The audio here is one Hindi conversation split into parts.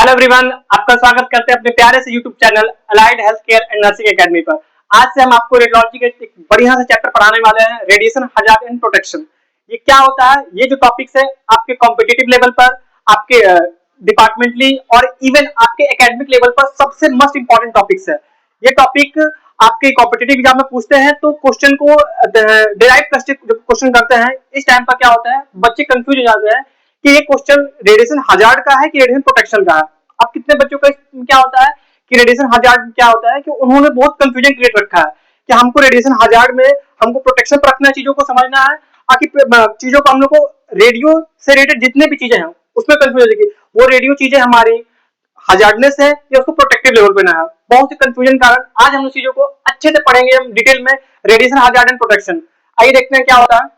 हेलो एवरीवन, आपका स्वागत करते हैं अपने प्यारे से YouTube channel allied health care and nursing academy पर। आज से हम आपको रेडियोलॉजी के एक बढ़िया से चैप्टर पढ़ाने वाले हैं, रेडिएशन हजार्ड एंड प्रोटेक्शन। ये क्या होता है? ये जो टॉपिक्स है आपके कॉम्पिटिटिव लेवल पर, आपके डिपार्टमेंटली और इवन आपके एकेडमिक लेवल पर सबसे मोस्ट इंपॉर्टेंट टॉपिक्स है। ये टॉपिक आपके कॉम्पिटिटिव एग्जाम में पूछते हैं तो क्वेश्चन को डिराइव क्वेश्चन करते हैं। इस टाइम पर क्या होता है, बच्चे कंफ्यूज हो जाते हैं कि ये क्वेश्चन रेडिएशन हजार्ड का है कि रेडिएशन प्रोटेक्शन का है। अब कितने बच्चों का क्या होता है कि रेडिएशन हजार्ड क्या होता है कि उन्होंने बहुत कंफ्यूजन क्रिएट रखा है कि हमको रेडिएशन हजार्ड में हमको प्रोटेक्शन पर रखना है, चीजों को समझना है, आखिर चीजों को हम लोग को रेडियो से रिलेटेड जितने भी चीजें हैं उसमें कंफ्यूजन है कि वो रेडियो चीजें हमारी हजार्डनेस है या उसको प्रोटेक्टिव लेवल पे ना है। बहुत से कंफ्यूजन कारण आज हम उस चीजों को अच्छे से पढ़ेंगे हम डिटेल में, रेडिएशन हजार्ड एंड प्रोटेक्शन। आइए देखते हैं क्या होता है।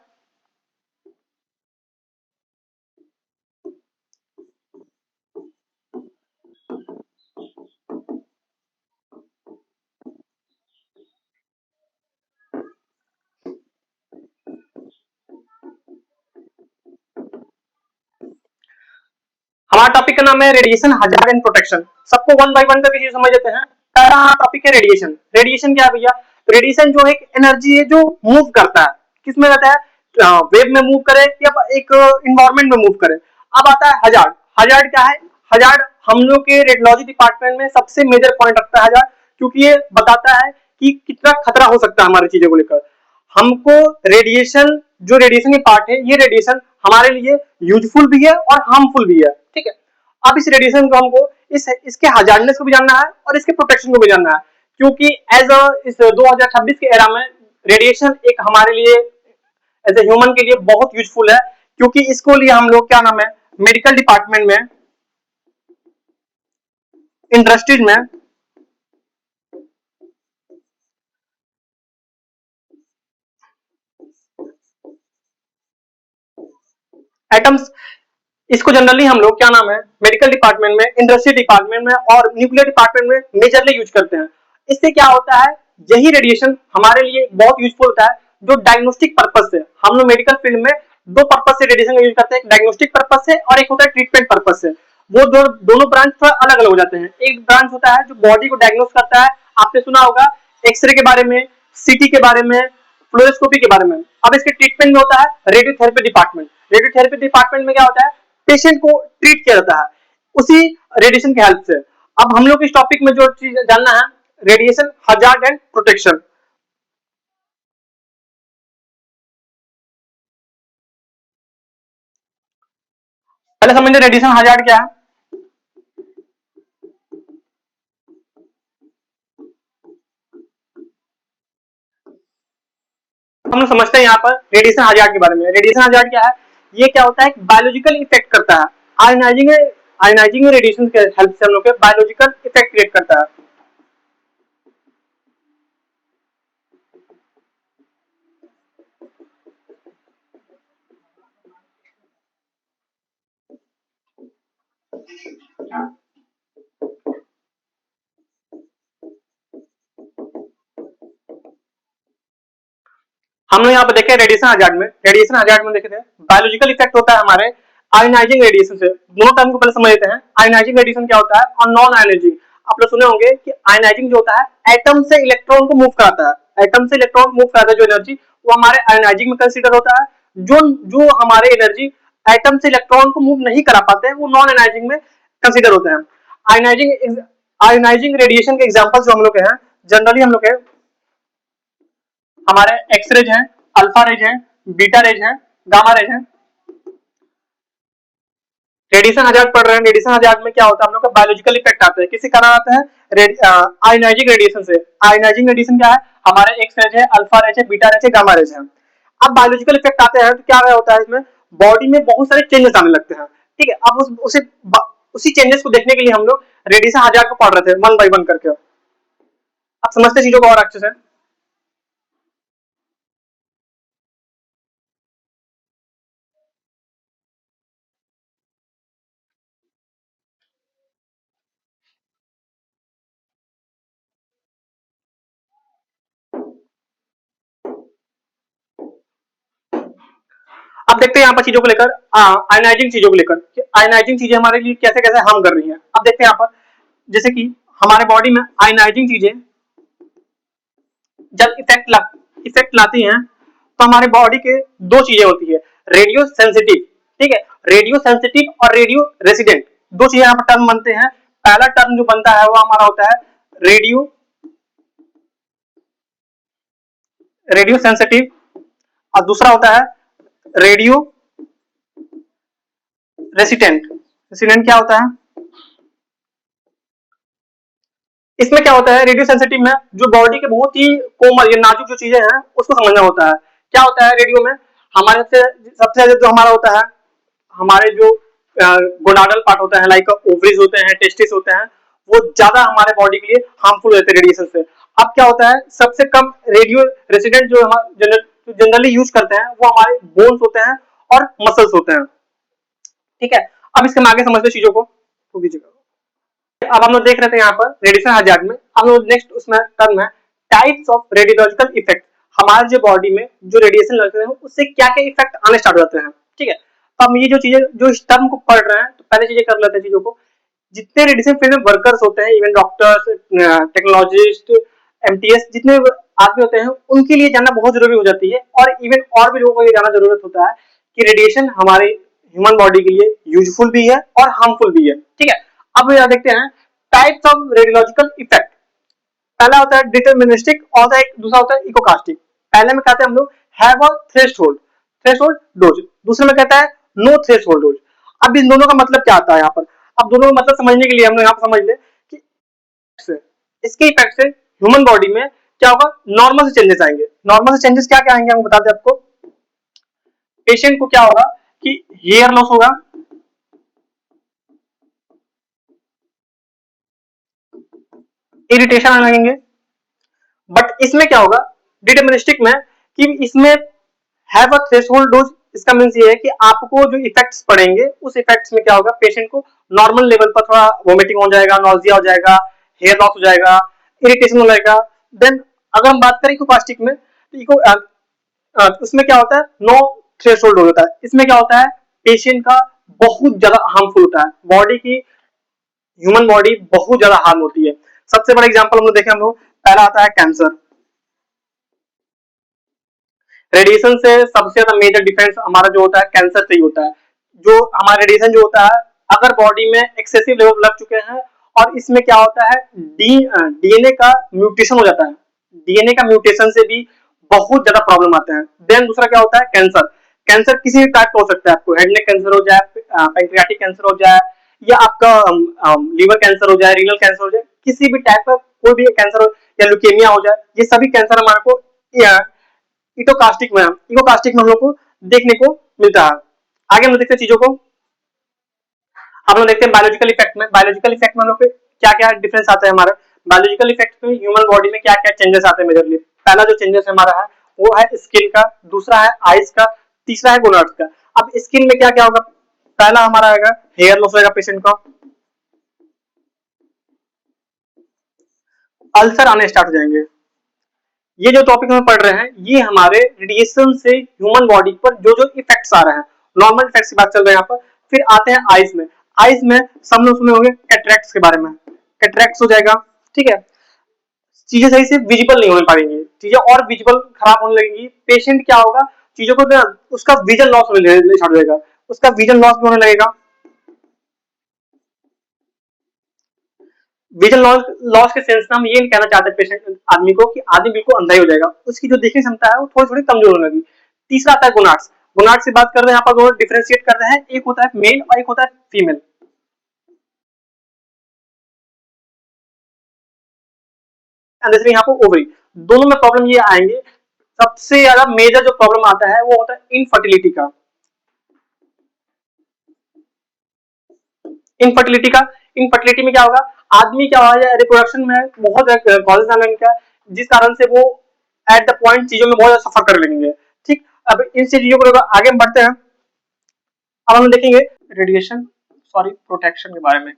हमारा टॉपिक का नाम है रेडिएशन हजार्ड एंड प्रोटेक्शन। सबको वन बाय वन करके चीज समझ लेते हैं। पहला टॉपिक है रेडिएशन। रेडिएशन क्या है भैया? रेडिएशन जो एक एनर्जी है जो मूव करता है, किसमें रहता है, वेव में मूव करे या एक इन्वायरमेंट में मूव करे। अब आता है हजार्ड। हजार्ड क्या है? हजार्ड हम लोग के रेडियोलॉजी डिपार्टमेंट में सबसे मेजर पॉइंट रखता है हजार्ड, क्योंकि ये बताता है कि कितना खतरा हो सकता है हमारी चीजों को लेकर। हमको रेडिएशन, जो रेडिएशन की पार्ट है, ये रेडिएशन हमारे लिए यूजफुल भी है और हार्मफुल भी है। ठीक है, अब इस रेडिएशन को हमको इसके हजार्डनेस को भी जानना है और इसके प्रोटेक्शन को भी जानना है, क्योंकि एज अ इस 2026 के एरा में रेडिएशन एक हमारे लिए एज ए ह्यूमन के लिए बहुत यूजफुल है, क्योंकि इसको लिए हम लोग क्या नाम है, मेडिकल डिपार्टमेंट में, इंडस्ट्रीज में, एटम्स, इसको जनरली हम लोग क्या नाम है, मेडिकल डिपार्टमेंट में, इंडस्ट्री डिपार्टमेंट में और न्यूक्लियर डिपार्टमेंट में मेजरली यूज करते हैं। इससे क्या होता है, यही रेडिएशन हमारे लिए बहुत यूजफुल होता है जो डायग्नोस्टिक पर्पज से। हम लोग मेडिकल फील्ड में दो पर्पज से रेडिएशन का यूज करते हैं, एक डायग्नोस्टिक पर्पज से और एक होता है ट्रीटमेंट पर्पज से। वो दोनों ब्रांच थोड़ा अलग अलग हो जाते हैं। एक ब्रांच होता है जो बॉडी को डायग्नोस करता है, आपने सुना होगा एक्सरे के बारे में, सीटी के बारे में, फ्लोरोस्कोपी के बारे में। अब इसके ट्रीटमेंट में होता है रेडियोथेरेपी डिपार्टमेंट। रेडियोथेरेपी डिपार्टमेंट में क्या होता है, पेशेंट को ट्रीट किया जाता है उसी रेडिएशन की हेल्प से। अब हम लोग इस टॉपिक में जो चीज जानना है, रेडिएशन हजार्ड एंड प्रोटेक्शन। पहले समझिए रेडिएशन हजार्ड क्या है। हम लोग समझते हैं यहाँ पर रेडिएशन हजार्ड के बारे में। रेडिएशन हजार्ड क्या है? ये क्या होता है, बायोलॉजिकल इफेक्ट करता है। आयनाइजिंग आयनाइजिंग रेडिएशन के हेल्प से हम लोग बायोलॉजिकल इफेक्ट क्रिएट करता है। हम लोग यहाँ पे देखे रेडिएशन हजार्ड में, रेडिएशन हजार्ड में देखे थे बायोलॉजिकल इफेक्ट होता है हमारे आयनाइजिंग रेडिएशन से। दोनों टर्म को पहले समझ लेते हैं। आयनाइजिंग रेडिएशन क्या होता है और नॉन आयनाइजिंग। आप लोग सुने होंगे कि आयनाइजिंग जो होता है एटम से इलेक्ट्रॉन को मूव कराता है। एटम से इलेक्ट्रॉन मूव कराता है जो एनर्जी, वो हमारे आयनाइजिंग में कंसीडर होता है। जो जो हमारे एनर्जी एटम से इलेक्ट्रॉन को मूव नहीं करा पाते हैं वो नॉन आयनाइजिंग में कंसीडर होते हैं। आयनाइजिंग आयनाइजिंग रेडिएशन के एग्जांपल जो हम लोग के हैं, जनरली हम लोग के हमारे एक्स रेज हैं, अल्फा रेज हैं, बीटा रेज हैं, गामा रेज हैं। रेडिएशन हजार्ड पढ़ रहे हैं। रेडिएशन हजार्ड में क्या होता है, हम लोग का बायोलॉजिकल इफेक्ट आता है। किसी कारण आता है आयनाइजिंग रेडिएशन से। आयनाइजिंग रेडिएशन क्या है, हमारे एक्स रेज है, अल्फा रेज है, बीटा रेज है, गामा रेज है। अब बायोलॉजिकल इफेक्ट आते हैं तो क्या होता है, इसमें बॉडी में बहुत सारे चेंजेस आने लगते हैं। ठीक है, अब उसी चेंजेस को देखने के लिए हम लोग रेडिएशन हजार्ड को पढ़ रहे थे वन बाय वन करके। अब समझते चीजों को और अच्छे से। अब देखते हैं यहाँ पर चीजों को लेकर, आयनाइजिंग चीजों को लेकर, आयनाइजिंग चीजें हमारे लिए कैसे कैसे हार्म कर रही हैं। अब देखते हैं यहाँ पर, जैसे कि हमारे बॉडी में आयनाइजिंग चीजें जब इफेक्ट लाती हैं तो हमारे बॉडी के दो चीजें होती है, रेडियो सेंसिटिव, ठीक है, रेडियो सेंसिटिव और रेडियो रेसिडेंट, दो चीजें यहाँ पर टर्म बनते हैं। पहला टर्म जो बनता है वो हमारा होता है रेडियो सेंसिटिव, और दूसरा होता है रेडियो रेसिडेंट। रेसिडेंट क्या होता है, इसमें क्या होता है, रेडियो सेंसिटिव में जो बॉडी के बहुत ही कोमल या नाजुक जो चीजें हैं उसको समझना होता है। क्या होता है रेडियो में, हमारे सबसे ज्यादा जो हमारा होता है, हमारे जो गोनाडल पार्ट होता है, लाइक ओवरीज होते हैं, टेस्टिस होते हैं, वो ज्यादा हमारे बॉडी के लिए हार्मफुल होते हैं रेडिएशन से। अब क्या होता है, सबसे कम रेडियो रेसिडेंट जो जनरली यूज करते हैं वो हमारे बोन्स होते हैं और मसल्स होते हैं, ठीक है। अब इसके आगे समझते चीजों को, अब हम लोग देख रहे थे यहाँ पर रेडिएशन हजार्ड में, हम लोग नेक्स्ट उसमें टर्म है टाइप्स ऑफ रेडियोलॉजिकल इफेक्ट। हमारे जो बॉडी में जो रेडिएशन लगते हैं उससे क्या क्या इफेक्ट आने स्टार्ट हो जाते हैं, ठीक है। तो हम ये जो चीजें जो इस टर्म को पढ़ रहे हैं तो पहले चीजें कर लेते हैं चीजों को। जितने रेडिएशन फील्ड में वर्कर्स होते हैं, इवन डॉक्टर्स, टेक्नोलॉजिस्ट, एमटीएस, जितने आदमी होते हैं उनके लिए जानना बहुत जरूरी हो जाती है, और इवन और भी लोगों को ये जानना जरूरत होता है कि रेडिएशन हमारे ह्यूमन बॉडी के लिए यूजफुल भी है और हार्मफुल भी है, ठीक है। अब यहाँ देखते हैं टाइप्स ऑफ रेडियोलॉजिकल इफेक्ट। पहला होता है डिटरमिनिस्टिक और एक दूसरा होता है इकोकास्टिक। पहले में कहते हैं हम लोग हैव अ थ्रेशोल्ड डोज, दूसरे में कहता है नो थ्रेशोल्ड डोज। अब इन दोनों का मतलब क्या आता है यहाँ पर, अब दोनों का मतलब समझने के लिए हम लोग यहाँ पर समझ ले कि इसके इफेक्ट से ह्यूमन बॉडी में क्या होगा, नॉर्मल से चेंजेस आएंगे। नॉर्मल से चेंजेस क्या क्या आएंगे हम बता दें आपको। पेशेंट को क्या होगा कि हेयर लॉस होगा, इरिटेशन आने लगेंगे। बट इसमें क्या होगा डिटरमिनिस्टिक में, कि इसमें हैव अ थ्रेशोल्ड डोज, इसका मींस ये है कि आपको जो इफेक्ट्स पड़ेंगे उस इफेक्ट्स में क्या होगा, पेशेंट को नॉर्मल लेवल पर थोड़ा वोमिटिंग हो जाएगा, नॉजिया हो जाएगा, हेयर लॉस हो जाएगा, इरिटेशन हो जाएगा। देन अगर हम बात करें इकोकास्टिक में, तो उसमें क्या होता है, नो थ्रेशोल्ड होता है। इसमें क्या होता है, पेशेंट का बहुत ज्यादा हार्मफुल होता है, बॉडी की ह्यूमन बॉडी बहुत ज्यादा हार्म होती है। सबसे बड़ा एग्जांपल हम लोग देखें, हम लोग पहला आता है कैंसर। रेडिएशन से सबसे ज्यादा मेजर डिफेंस हमारा जो होता है कैंसर से ही होता है। जो हमारा रेडिएशन जो होता है, अगर बॉडी में एक्सेसिव लेवल लग चुके हैं, और इसमें क्या होता है डीएनए का म्यूटेशन हो जाता है, डीएनए का म्यूटेशन से भी बहुत ज्यादा प्रॉब्लम आते हैं। देन दूसरा क्या होता है कैंसर। कैंसर किसी भी टाइप का हो सकता है, आपको हेड नेक कैंसर हो जाए, पैंक्रियाटिक कैंसर हो जाए, या आपका लीवर कैंसर हो जाए, रीनल कैंसर हो जाए, किसी भी टाइप का कोई भी कैंसर हो, या ल्यूकेमिया हो जाए, ये सभी कैंसर हमारे को इकोकास्टिक में हम लोग को देखने को मिलता है। आगे हम लोग देखते हैं चीजों को, हम लोग देखते हैं बायोलॉजिकल इफेक्ट में। बायोलॉजिकल इफेक्ट में हम लोग क्या क्या डिफरेंस आता है हमारा। बायोलॉजिकल इफेक्ट में ह्यूमन बॉडी में क्या क्या चेंजेस आते हैं मेजरली। पहला जो चेंजेस हमारा है वो है स्किन का, दूसरा है आइज का, तीसरा है गोनाड्स का। अब स्किन में क्या क्या होगा, पहला हमारा आएगा हेयर लॉस होगा पेशेंट का, अल्सर आने स्टार्ट हो जाएंगे। ये जो टॉपिक हम पढ़ रहे हैं ये हमारे रेडिएशन से ह्यूमन बॉडी पर जो जो इफेक्ट्स आ रहे हैं, नॉर्मल इफेक्ट्स की बात चल रही है यहाँ पर। फिर आते हैं आइज में। आइज में सब लोग सुने होंगे कैटरेक्ट्स के बारे में, कैटरेक्ट्स हो जाएगा, ठीक है। चीजें सही से विजिबल नहीं होने पाएंगी, चीजें और विजिबल खराब होने लगेंगी। पेशेंट क्या होगा, चीजों को उसका विजन लॉस होने छाड़ देगा, उसका विजन लॉस भी होने लगेगा। विजन लॉस के सेंस में हम ये नहीं कहना चाहते पेशेंट आदमी को कि आदमी बिल्कुल अंधा ही हो जाएगा, उसकी जो देखने क्षमता है वो थोड़ी थोड़ी कमजोर होने लगी। तीसरा आता है गोनाड्स। गोनाड्स की बात कर रहे हैं, यहाँ पर दोनों डिफरेंशिएट कर रहे हैं, एक होता है मेल और एक होता है फीमेल। यहाँ पर ओवरी, दोनों में प्रॉब्लम ये आएंगे। सबसे ज्यादा मेजर जो प्रॉब्लम आता है वो होता है इनफर्टिलिटी का। इनफर्टिलिटी का, इनफर्टिलिटी में क्या होगा, आदमी क्या होगा रिप्रोडक्शन में बहुत कॉजेज आने का, जिस कारण से वो एट द पॉइंट चीजों में बहुत ज्यादा सफर कर लेंगे, ठीक। अब इन चीजों को आगे हम बढ़ते हैं। अब हम देखेंगे रेडिएशन सॉरी प्रोटेक्शन के बारे में।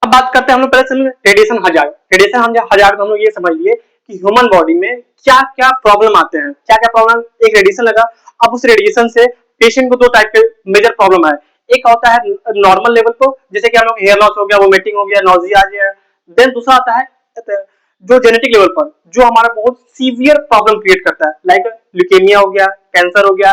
अब बात करते हैं हम लोग पहले रेडिएशन हजार्ड। रेडिएशन हजार्ड को हम लोग ये समझ लिए कि ह्यूमन बॉडी में क्या क्या प्रॉब्लम आते हैं, क्या क्या प्रॉब्लम। एक रेडिएशन लगा, अब उस रेडिएशन से पेशेंट को दो टाइप के मेजर प्रॉब्लम है। एक होता है नॉर्मल लेवल को, जैसे कि हम लोग हेयर लॉस हो गया, वोमिटिंग हो गया, नॉजिया आ गया। देन दूसरा आता है जो जेनेटिक लेवल पर, जो हमारा बहुत सीवियर प्रॉब्लम क्रिएट करता है, लाइक ल्यूकेमिया हो गया, कैंसर हो गया,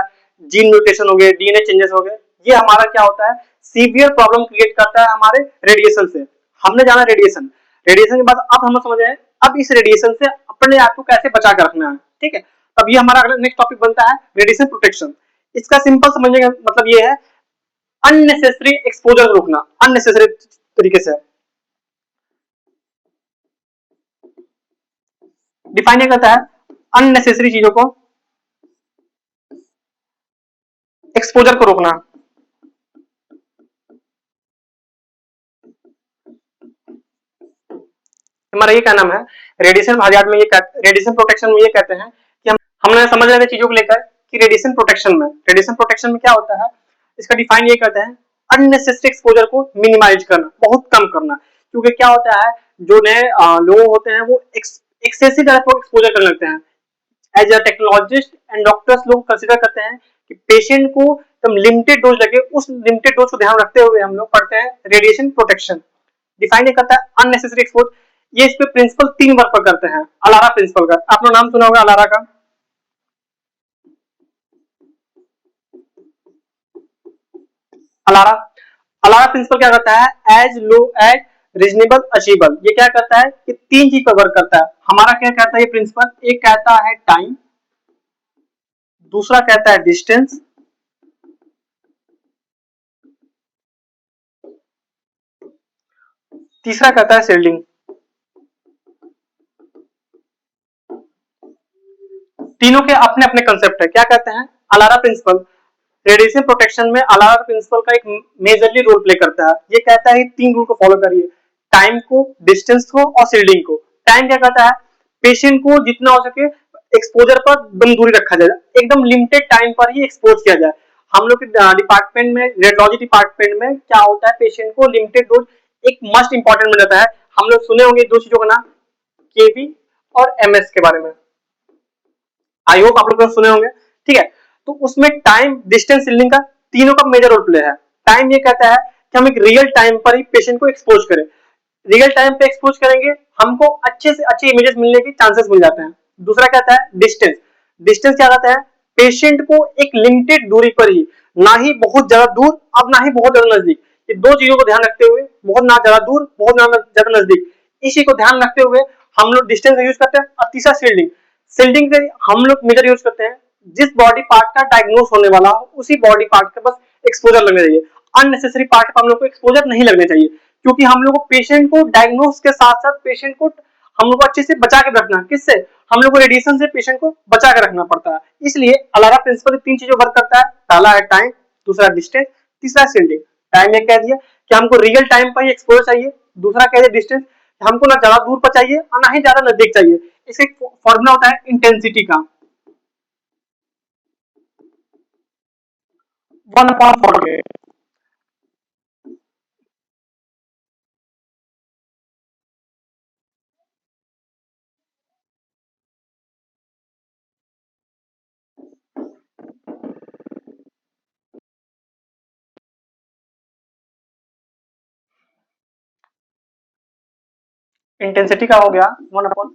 जीन म्यूटेशन हो गया, डीएनए चेंजेस हो गए। ये हमारा क्या होता है, सीवियर प्रॉब्लम क्रिएट करता है हमारे रेडिएशन से। हमने जाना रेडिएशन, रेडिएशन के बाद अब हम समझ रहे हैं अब इस रेडिएशन से अपने आप को कैसे बचा कर रखना है, ठीक है। अब ये हमारा अगला नेक्स्ट टॉपिक बनता है रेडिएशन प्रोटेक्शन। इसका सिंपल समझने का मतलब ये है अननेसेसरी एक्सपोजर को रोकना, अननेसेसरी तरीके से डिफाइन करता है अननेसेसरी चीजों को, एक्सपोजर को रोकना। हमारा ये क्या नाम है, रेडिएशन हजार्ड में ये रेडिएशन प्रोटेक्शन में ये कहते हैं कि हमने समझ रहे थे चीजों को लेकर कि रेडिएशन प्रोटेक्शन में क्या होता है, इसका डिफाइन ये करते हैं अननेसेसरी एक्सपोजर को मिनिमाइज करना, बहुत कम करना। क्योंकि क्या होता है, जो नए लोग होते हैं वो एक्सेसिव एक्सपोजर करने लगते हैं। As a technologist and doctors लोग कंसिडर करते हैं कि पेशेंट को एकदम लिमिटेड डोज लगे, उस लिमिटेड डोज को ध्यान रखते हुए हम लोग पढ़ते हैं रेडिएशन प्रोटेक्शन। डिफाइन करता है अननेसेसरी एक्सपोज। ये इस पे प्रिंसिपल तीन वर्क पर करते हैं, अलारा प्रिंसिपल का आपने नाम सुना होगा अलारा का। अलारा अलारा प्रिंसिपल क्या करता है, as low as reasonable achievable. ये क्या करता है कि तीन चीज पर वर्क करता है। हमारा क्या कहता है ये प्रिंसिपल, एक कहता है टाइम, दूसरा कहता है डिस्टेंस, तीसरा कहता है शील्डिंग। तीनों के अपने अपने कंसेप्ट है। क्या कहते हैं, अलारा प्रिंसिपल रेडिएशन प्रोटेक्शन में अलारा प्रिंसिपल का एक मेजरली रोल प्ले करता है। ये कहता है तीन रूल को फॉलो करिए, टाइम को, डिस्टेंस को और शील्डिंग को। टाइम क्या कहता है, पेशेंट को जितना हो सके एक्सपोजर पर एकदम दूरी रखा जाए, एकदम लिमिटेड टाइम पर ही एक्सपोज किया जाए। हम लोग के डिपार्टमेंट में, रेडियोलॉजी डिपार्टमेंट में क्या होता है, पेशेंट को लिमिटेड डोज एक मस्ट इंपॉर्टेंट मिल जाता है। हम लोग सुने होंगे दो चीजों का नाम, केवी और एमएस के बारे में, आई होप आप लोग सुने होंगे, ठीक है। तो उसमें टाइम, डिस्टेंस, शील्डिंग का तीनों का मेजर रोल प्ले है। टाइम ये कहता है कि हम एक रियल टाइम पर ही पेशेंट को एक्सपोज करें, रियल टाइम पे एक्सपोज करेंगे हमको अच्छे से अच्छे इमेजेस मिलने के चांसेस मिल जाते हैं। दूसरा कहता है डिस्टेंस, डिस्टेंस क्या कहता है, पेशेंट को एक लिमिटेड दूरी पर ही, ना ही बहुत ज्यादा दूर अब ना ही बहुत ज्यादा नजदीक, ये दो चीजों को ध्यान रखते हुए, बहुत ना ज्यादा दूर बहुत ना ज्यादा नजदीक, इसी को ध्यान रखते हुए हम लोग डिस्टेंस यूज करते हैं। और तीसरा शील्डिंग, शील्डिंग से हम लोग मेजर यूज करते हैं जिस बॉडी पार्ट का डायग्नोस होने वाला हो उसी बॉडी पार्ट का बस एक्सपोजर लगना चाहिए, अननेसेसरी पार्ट पर हम लोग को एक्सपोजर नहीं लगने चाहिए। क्योंकि हम लोग को पेशेंट को डायग्नोस के साथ साथ पेशेंट को हम लोग को अच्छे से बचा के रखना, किससे, हम लोग को रेडिएशन से पेशेंट को बचा के रखना पड़ता है। इसलिए अलारा प्रिंसिपल तीन चीजों वर्क करता है, पहला है टाइम, दूसरा डिस्टेंस, तीसरा शील्डिंग। टाइम ये कह दिया कि हमको रियल टाइम पर ही एक्सपोजर चाहिए, दूसरा कह दिया डिस्टेंस, हमको ना ज्यादा दूर पर चाहिए और ना ही ज्यादा नजदीक चाहिए। इसका एक फॉर्मूला होता है इंटेंसिटी का, 1/4। इंटेंसिटी का हो गया 1/,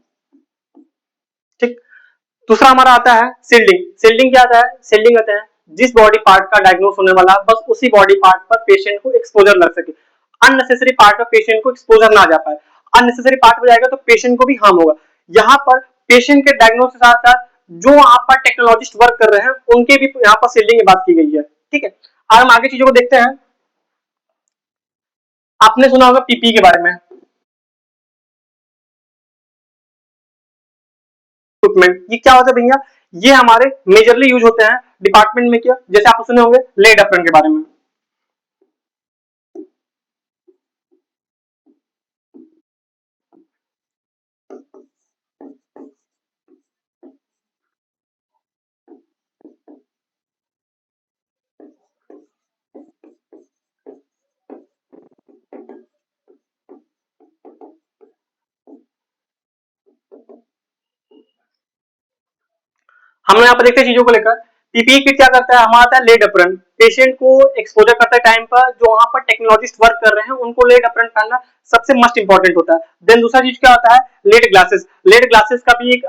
ठीक। दूसरा हमारा आता है सील्डिंग। सील्डिंग क्या आता है, सील्डिंग कहते हैं जिस बॉडी पार्ट का डायग्नोस होने वाला बस उसी बॉडी पार्ट पर पेशेंट को एक्सपोजर लग सके, अननेसेसरी पार्ट पर पेशेंट को एक्सपोजर ना आ जा पाए। अननेसेसरी पार्ट पर जाएगा तो पेशेंट को भी हार्म होगा। यहाँ पर पेशेंट के डायग्नोस के साथ साथ जो वहां पर टेक्नोलॉजिस्ट वर्क कर रहे हैं उनके भी यहाँ पर सील्डिंग की बात की गई है, ठीक है। अब हम आगे चीजों को देखते हैं। आपने सुना होगा पीपी के बारे में, इक्विपमेंट, ये क्या होता है भैया, ये हमारे मेजरली यूज होते हैं डिपार्टमेंट में। क्या, जैसे आप सुने होंगे लेड अप्रन के बारे में, हम यहाँ पर देखते हैं चीजों को लेकर पीपीई किट क्या करता है, हमारा आता है लेड अप्रन, पेशेंट को एक्सपोजर करता है टाइम पर, जो वहां पर टेक्नोलॉजिस्ट वर्क कर रहे हैं उनको लेड अप्रन पहनना सबसे मस्ट इंपॉर्टेंट होता है। देन दूसरा चीज क्या होता है, लेड ग्लासेस। लेड ग्लासेस का भी एक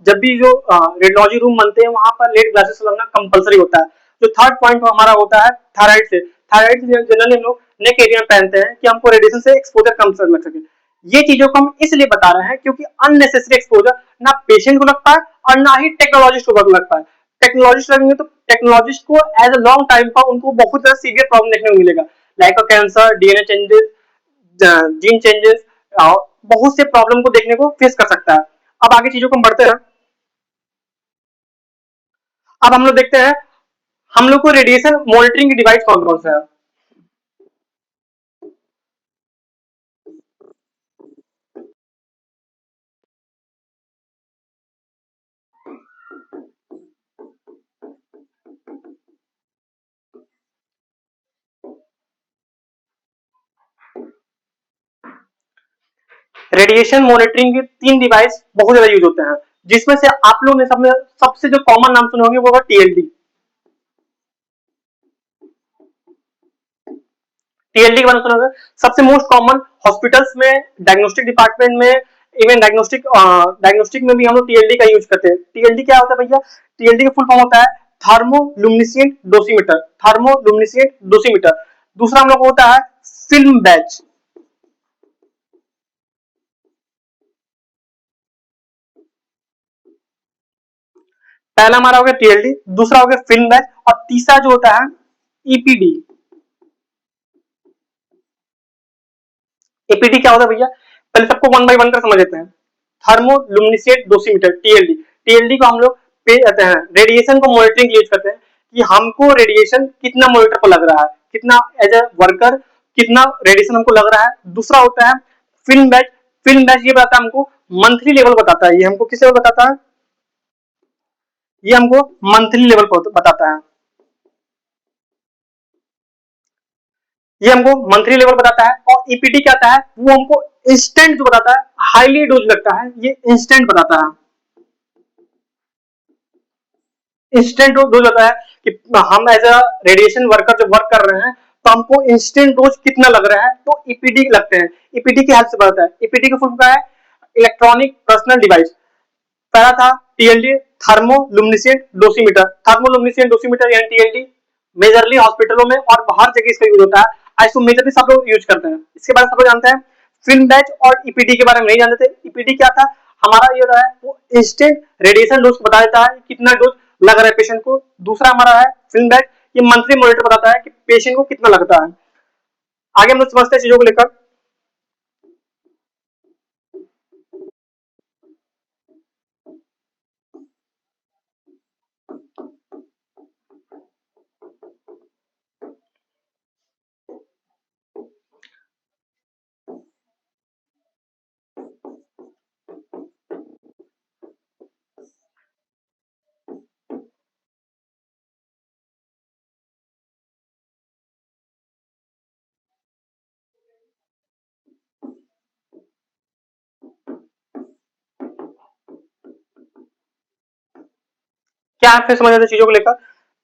जब भी जो रेडियोलॉजी रूम बनते हैं वहां पर लेड ग्लासेस लगना कंपलसरी होता है। जो थर्ड पॉइंट हमारा होता है थायराइड से। थायराइड जनरली हम लोग नेक एरिया में पहनते हैं कि हमको रेडिएशन से एक्सपोजर कम से लग सके। ये चीजों को हम इसलिए बता रहे हैं क्योंकि अननेसेसरी एक्सपोजर ना पेशेंट को लगता है और ना ही टेक्नोलॉजिस्ट को लगता है। टेक्नोलॉजिस्ट लगेंगे तो टेक्नोलॉजिस्ट को एज अ लॉन्ग टाइम पर उनको बहुत ज्यादा सीवियर प्रॉब्लम देखने को मिलेगा, like a cancer, DNA changes, gene changes, बहुत से प्रॉब्लम को देखने को फेस कर सकता है। अब आगे चीजों को हम बढ़ते हैं। अब हम लोग देखते हैं हम लोग को रेडिएशन मॉनिटरिंग डिवाइस कौन कौन सा है। रेडिएशन मॉनिटरिंग के 3 डिवाइस बहुत ज्यादा यूज होते हैं, जिसमें से आप लोगों ने सबसे जो कॉमन नाम सुने होंगे वो होगा टीएलडी। टीएलडी के बारे में सुना होगा, सबसे मोस्ट कॉमन हॉस्पिटल्स में, डायग्नोस्टिक डिपार्टमेंट में, इवन डायग्नोस्टिक में भी हम लोग टीएलडी का यूज करते हैं। टीएलडी क्या होता है भैया, टीएलडी का फुल फॉर्म होता है थर्मोलुमिनेसेंट डोसीमीटर। थर्मोलुमिनेसेंट डोसीमीटर। दूसरा हम लोग होता है फिल्म बैच। पहला हमारा हो गया टीएलडी, दूसरा हो गया फिल्म बैच, और तीसरा जो होता है ईपीडी। ईपीडी क्या होता है भैया, पहले सबको वन बाय वन कर समझ लेते हैं। थर्मोलुमिनेसेंट डोसीमीटर टीएलडी। टीएलडी को हम लोग रेडिएशन को मॉनिटरिंग यूज करते हैं कि हमको रेडिएशन कितना मॉनिटर पर लग रहा है, कितना एज ए वर्कर कितना रेडिएशन हमको लग रहा है। दूसरा होता है फिल्म बैच। फिल्म बैच ये बताता है हमको मंथली लेवल बताता है। ये हमको किस लेवल बताता है, ये हमको मंथली लेवल पर बताता है। ये हमको मंथली लेवल बताता है। और ईपीडी क्या आता है, वो हमको इंस्टेंट जो बताता है, हाईली डोज लगता है, ये इंस्टेंट बताता है। इंस्टेंट डोज होता है कि हम एज अ रेडिएशन वर्कर जो वर्क कर रहे हैं तो हमको इंस्टेंट डोज कितना लग रहा है, तो ईपीडी लगते हैं। ईपीडी की हेल्प से बताता है। ईपीडी का फुल फॉर्म है इलेक्ट्रॉनिक पर्सनल डिवाइस। पहला था टीएलडी, थर्मोलुमिनेसेंट डोसीमीटर। थर्मोलुमिनेसेंट डोसीमीटर यानी टीएलडी मेजरली हॉस्पिटलों में और हर जगह इसका यूज होता है। इसको मेजरली सब लोग यूज करते हैं। इसके बारे में सब लोग जानते हैं। फिल्म बैच और ईपीडी के बारे में नहीं जानते थे। ईपीडी क्या था, हमारा ये रहा है वो इंस्टेंट रेडिएशन डोज बता देता है कितना डोज लग रहा है पेशेंट को। दूसरा हमारा है फिल्म बैच, ये मंथली मॉनिटर बताता है कि पेशेंट को कितना लगता है। आगे हम लोग समझते हैं चीजों को लेकर। क्या आप फिर समझ रहे चीजों को लेकर।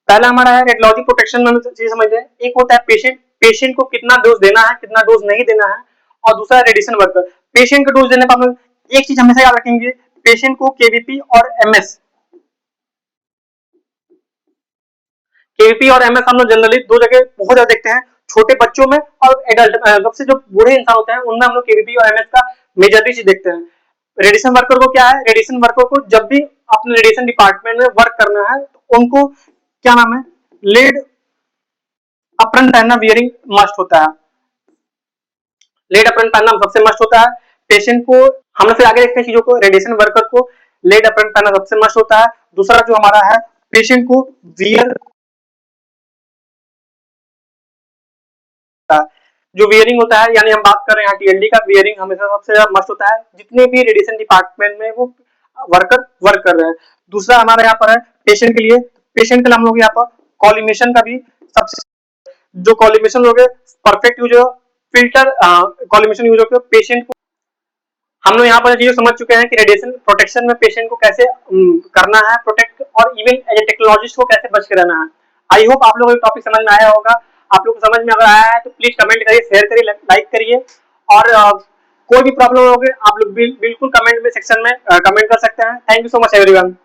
पहला हमारा है रेडियोलॉजी प्रोटेक्शन में चीज समझ रहे हैं। एक होता है पेशेंट को कितना डोज देना है, कितना डोज नहीं देना है। और दूसरा रेडिएशन वर्कर। पेशेंट को डोज देने पर हम लोग एक चीज हमेशा याद रखेंगे, पेशेंट को केवीपी और एमएस, केवीपी और एमएस हम लोग जनरली दो जगह बहुत ज्यादा देखते हैं, छोटे बच्चों में और एडल्ट, सबसे जो बूढ़े इंसान होते हैं उनमें हम लोग केवीपी और एमएस का मेजरली चीज देखते हैं। रेडिएशन वर्कर को क्या है, रेडिएशन वर्कर को जब भी अपने रेडिएशन डिपार्टमेंट में वर्क करना है तो उनको क्या नाम है, लेड अप्रन पहनना वियरिंग मस्ट होता है। लेड अप्रन पहनना सबसे मस्ट होता है पेशेंट को। हम लोग फिर आगे देखते हैं चीजों को। रेडिएशन वर्कर को लेड अप्रन पहनना सबसे मस्ट होता है। दूसरा जो हमारा है पेशेंट को वियर, जो वियरिंग होता है, यानी हम बात कर रहे हैं टीएलडी का, वियरिंग हमेशा सबसे ज्यादा मस्ट होता है जितने भी रेडिएशन डिपार्टमेंट में वो वर्कर वर्क कर रहे हैं। दूसरा हमारा यहाँ पर है पेशेंट के लिए, पेशेंट के लिए हम लोग यहाँ पर कॉलिमेशन का भी सबसे, जो कॉलिमेशन हो गए परफेक्ट यूज हो, फिल्टर कॉलिमेशन यूज हो, पेशेंट को हम लोग यहाँ पर चीजें समझ चुके हैं कि रेडिएशन प्रोटेक्शन में पेशेंट को कैसे करना है प्रोटेक्ट, और इवन एज ए टेक्नोलॉजिस्ट को कैसे बच के रहना है। आई होप आप लोगों को टॉपिक समझ में आया होगा। आप लोग को समझ में अगर आया है तो प्लीज कमेंट करिए, शेयर करिए, लाइक करिए, और कोई भी प्रॉब्लम होगी आप लोग बिल्कुल कमेंट में सेक्शन में कमेंट कर सकते हैं। Thank you so much everyone.